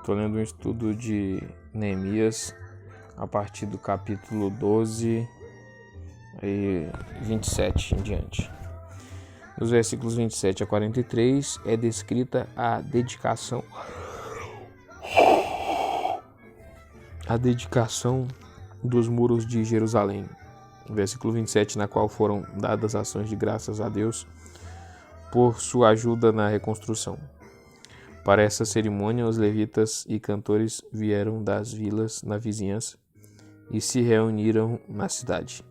Estou lendo um estudo de Neemias a partir do capítulo 12 e 27 em diante. Nos versículos 27 a 43 é descrita a dedicação dos muros de Jerusalém. No versículo 27, na qual foram dadas ações de graças a Deus por sua ajuda na reconstrução. Para essa cerimônia, os levitas e cantores vieram das vilas na vizinhança e se reuniram na cidade.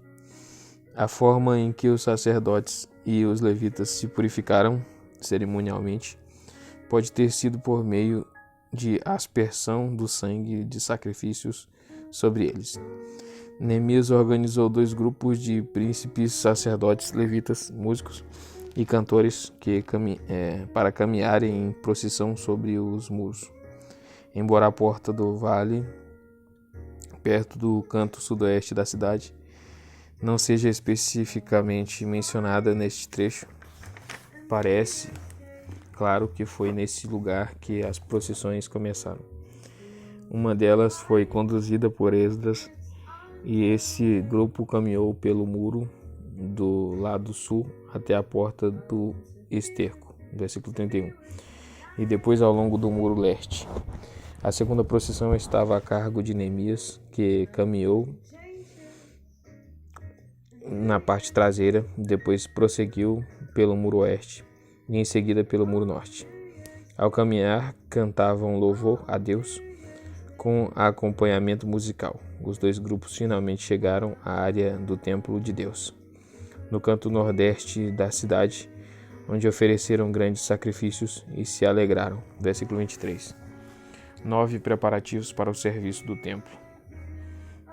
A forma em que os sacerdotes e os levitas se purificaram cerimonialmente pode ter sido por meio de aspersão do sangue de sacrifícios sobre eles. Neemias organizou 2 grupos de príncipes, sacerdotes, levitas, músicos e cantores para caminharem em procissão sobre os muros. Embora a porta do vale, perto do canto sudoeste da cidade, não seja especificamente mencionada neste trecho, parece claro que foi nesse lugar que as procissões começaram. Uma delas foi conduzida por Esdras, e esse grupo caminhou pelo muro do lado sul até a porta do esterco, versículo 31, e depois ao longo do muro leste. A segunda procissão estava a cargo de Neemias, que caminhou na parte traseira, depois prosseguiu pelo muro oeste e em seguida pelo muro norte. Ao caminhar, cantavam louvor a Deus com acompanhamento musical. Os 2 grupos finalmente chegaram à área do templo de Deus, no canto nordeste da cidade, onde ofereceram grandes sacrifícios e se alegraram. Versículo 23. 9 preparativos para o serviço do templo.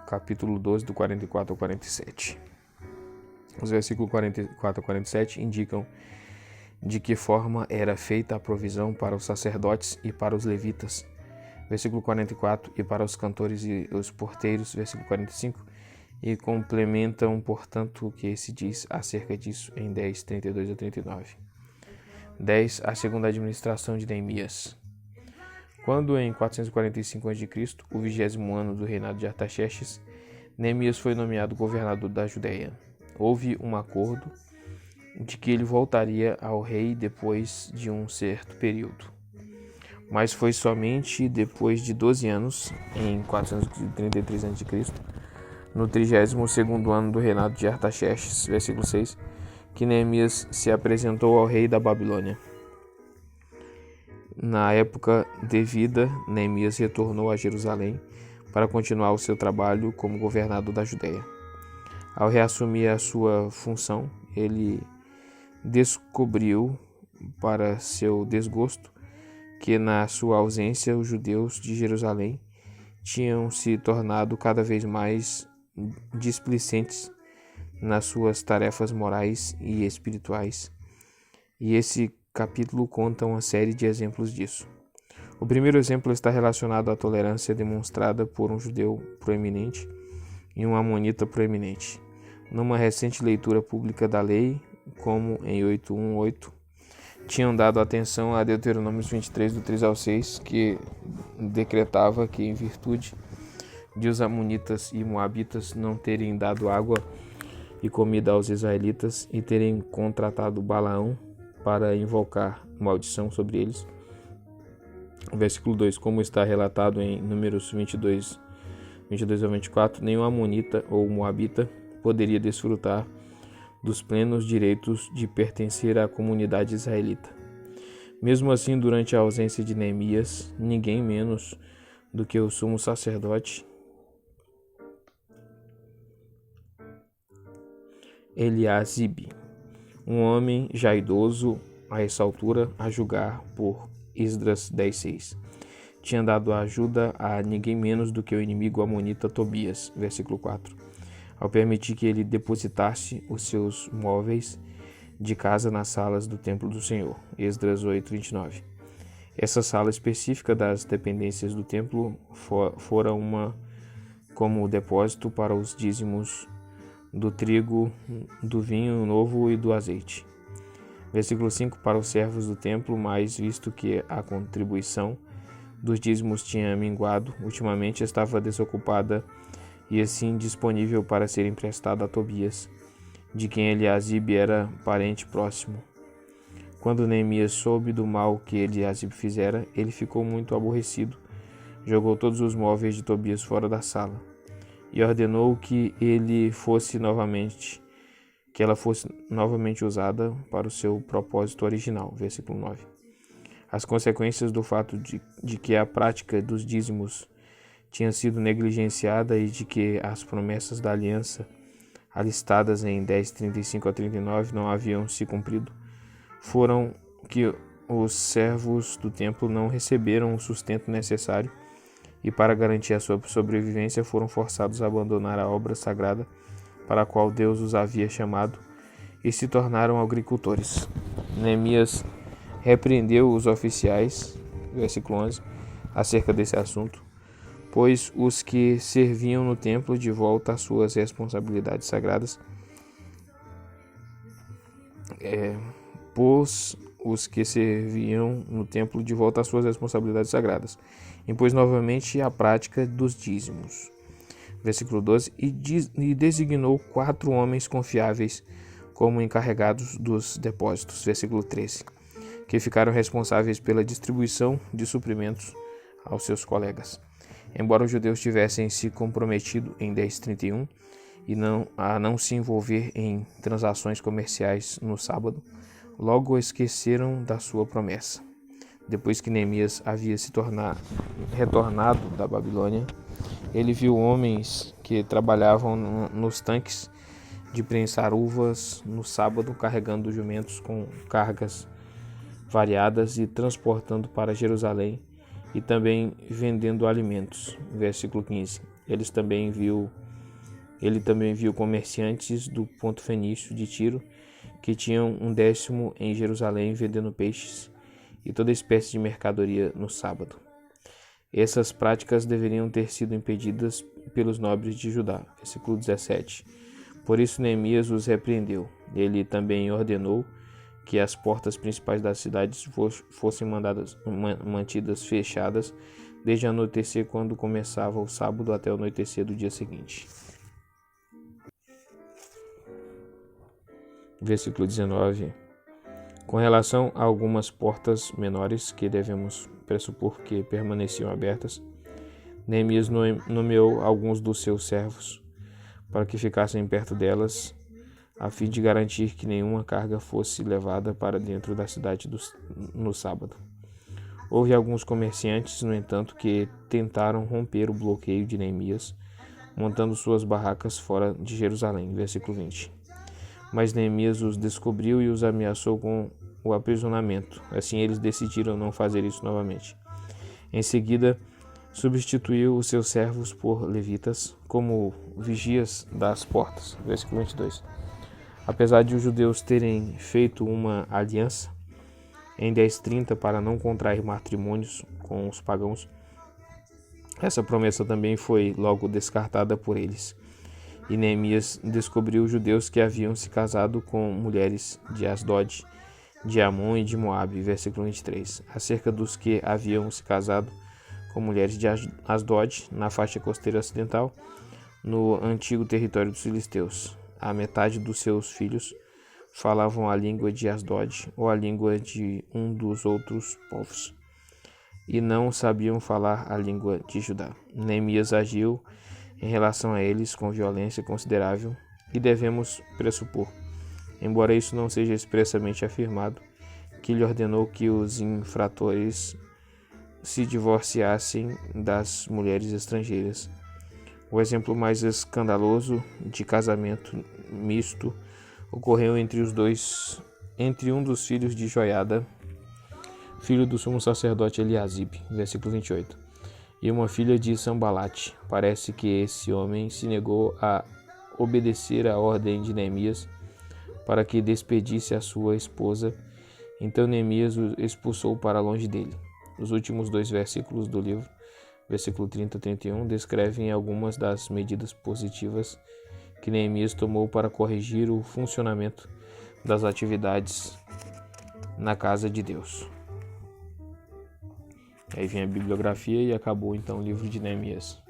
Capítulo 12, do 44 ao 47. Os versículos 44 a 47 indicam de que forma era feita a provisão para os sacerdotes e para os levitas. Versículo 44, e para os cantores e os porteiros, versículo 45, e complementam, portanto, o que se diz acerca disso em 10, 32 a 39. 10. A segunda administração de Neemias. Quando, em 445 a.C., o 20º ano do reinado de Artaxerxes, Neemias foi nomeado governador da Judeia. Houve um acordo de que ele voltaria ao rei depois de um certo período. Mas foi somente depois de 12 anos, em 433 a.C., no 32º ano do reinado de Artaxerxes, versículo 6, que Neemias se apresentou ao rei da Babilônia. Na época devida, Neemias retornou a Jerusalém para continuar o seu trabalho como governador da Judeia. Ao reassumir a sua função, ele descobriu, para seu desgosto, que na sua ausência os judeus de Jerusalém tinham se tornado cada vez mais displicentes nas suas tarefas morais e espirituais, e esse capítulo conta uma série de exemplos disso. O primeiro exemplo está relacionado à tolerância demonstrada por um judeu proeminente e um amonita proeminente. Numa recente leitura pública da lei, como em 8.1.8, tinham dado atenção a Deuteronômio 23, do 3 ao 6, que decretava que, em virtude de os amonitas e moabitas não terem dado água e comida aos israelitas e terem contratado Balaão para invocar maldição sobre eles. Versículo 2, como está relatado em Números 22 ao 24, nenhum amonita ou moabita poderia desfrutar dos plenos direitos de pertencer à comunidade israelita. Mesmo assim, durante a ausência de Neemias, ninguém menos do que o sumo sacerdote Eliasibe, um homem já idoso a essa altura, a julgar por Esdras 10.6, tinha dado ajuda a ninguém menos do que o inimigo amonita Tobias, versículo 4, ao permitir que ele depositasse os seus móveis de casa nas salas do templo do Senhor, Esdras 8.29. Essa sala específica das dependências do templo fora uma como depósito para os dízimos do trigo, do vinho novo e do azeite. Versículo 5, para os servos do templo, mais visto que a contribuição dos dízimos tinha minguado, ultimamente estava desocupada e assim disponível para ser emprestada a Tobias, de quem Eliasibe era parente próximo. Quando Neemias soube do mal que Eliasibe fizera, ele ficou muito aborrecido, jogou todos os móveis de Tobias fora da sala e ordenou que ela fosse novamente usada para o seu propósito original. Versículo 9. As consequências do fato de que a prática dos dízimos tinha sido negligenciada e de que as promessas da aliança alistadas em 10:35 a 39 não haviam se cumprido, foram que os servos do templo não receberam o sustento necessário e, para garantir a sua sobrevivência, foram forçados a abandonar a obra sagrada para a qual Deus os havia chamado e se tornaram agricultores. Neemias repreendeu os oficiais, versículo 11, acerca desse assunto, pois os que serviam no templo de volta às suas responsabilidades sagradas, impôs novamente a prática dos dízimos. Versículo 12, e designou 4 homens confiáveis como encarregados dos depósitos. Versículo 13, que ficaram responsáveis pela distribuição de suprimentos aos seus colegas. Embora os judeus tivessem se comprometido em 10:31 a não se envolver em transações comerciais no sábado, logo esqueceram da sua promessa. Depois que Neemias havia retornado da Babilônia, ele viu homens que trabalhavam nos tanques de prensar uvas no sábado, carregando jumentos com cargas variadas e transportando para Jerusalém, e também vendendo alimentos. Versículo 15. Ele também viu comerciantes do Ponto Fenício de Tiro, que tinham 1/10 em Jerusalém vendendo peixes e toda espécie de mercadoria no sábado. Essas práticas deveriam ter sido impedidas pelos nobres de Judá. Versículo 17. Por isso Neemias os repreendeu. Ele também ordenou que as portas principais das cidades fossem mantidas fechadas desde o anoitecer, quando começava o sábado, até o anoitecer do dia seguinte. Versículo 19. Com relação a algumas portas menores que devemos pressupor que permaneciam abertas, Neemias nomeou alguns dos seus servos para que ficassem perto delas, a fim de garantir que nenhuma carga fosse levada para dentro da cidade no sábado. Houve alguns comerciantes, no entanto, que tentaram romper o bloqueio de Neemias, montando suas barracas fora de Jerusalém. Versículo 20. Mas Neemias os descobriu e os ameaçou com o aprisionamento. Assim eles decidiram não fazer isso novamente. Em seguida, substituiu os seus servos por levitas, como vigias das portas. Versículo 22. Apesar de os judeus terem feito uma aliança em 10:30 para não contrair matrimônios com os pagãos, essa promessa também foi logo descartada por eles. E Neemias descobriu os judeus que haviam se casado com mulheres de Asdod, de Amon e de Moabe. Versículo 23. Acerca dos que haviam se casado com mulheres de Asdod, na faixa costeira ocidental, no antigo território dos filisteus, a metade dos seus filhos falavam a língua de Asdod ou a língua de um dos outros povos, e não sabiam falar a língua de Judá. Neemias agiu em relação a eles com violência considerável, e devemos pressupor, embora isso não seja expressamente afirmado, que ele ordenou que os infratores se divorciassem das mulheres estrangeiras. O exemplo mais escandaloso de casamento misto ocorreu entre um dos filhos de Joiada, filho do sumo sacerdote Eliasibe, versículo 28, e uma filha de Sambalate. Parece que esse homem se negou a obedecer à ordem de Neemias para que despedisse a sua esposa. Então Neemias o expulsou para longe dele. Os últimos 2 versículos do livro, versículo 30 a 31, descrevem algumas das medidas positivas que Neemias tomou para corrigir o funcionamento das atividades na casa de Deus. Aí vem a bibliografia e acabou então o livro de Neemias.